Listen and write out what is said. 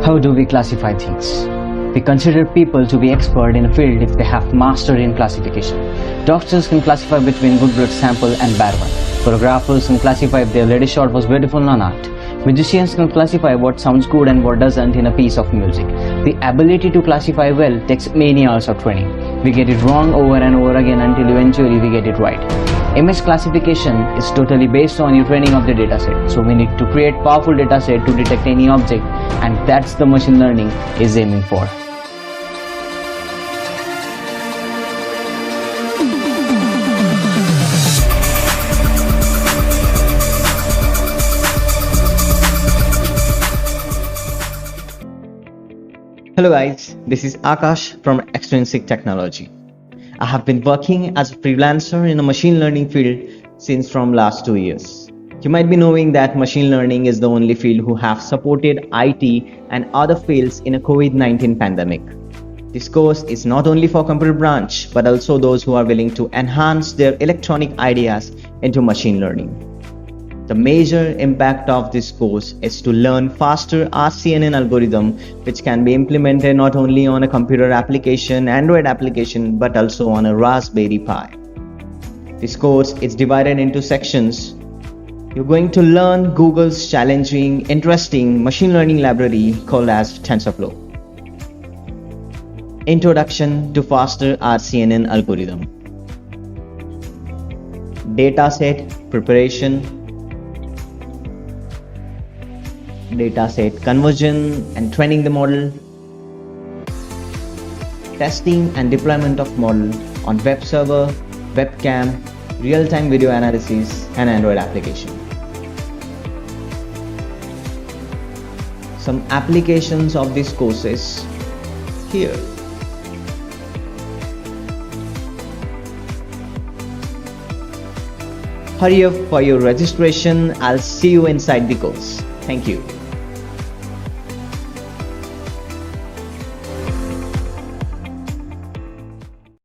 How do we classify things? We consider people to be expert in a field if they have mastery in classification. Doctors can classify between good blood sample and bad one. Photographers can classify if their latest shot was beautiful or not. Musicians can classify what sounds good and what doesn't in a piece of music. The ability to classify well takes many hours of training. We get it wrong over and over again until eventually we get it right. Image classification is totally based on your training of the dataset. So we need to create powerful dataset to detect any object, and that's the machine learning is aiming for. Hello guys, this is Akash from Extrinsic Technology. I have been working as a freelancer in the machine learning field since from last 2 years. You might be knowing that machine learning is the only field who have supported IT and other fields in a COVID-19 pandemic. This course is not only for computer branch but also those who are willing to enhance their electronic ideas into machine learning. The major impact of this course is to learn faster RCNN algorithm, which can be implemented not only on a computer application, Android application, but also on a Raspberry Pi. This course is divided into sections. You're going to learn Google's challenging, interesting machine learning library called as Tensorflow. Introduction to faster RCNN algorithm. Dataset preparation, dataset conversion and training the model, testing and deployment of model on web server, webcam, real-time video analysis and Android application. Some applications of these courses here. Hurry up for your registration. I'll see you inside the course. Thank you.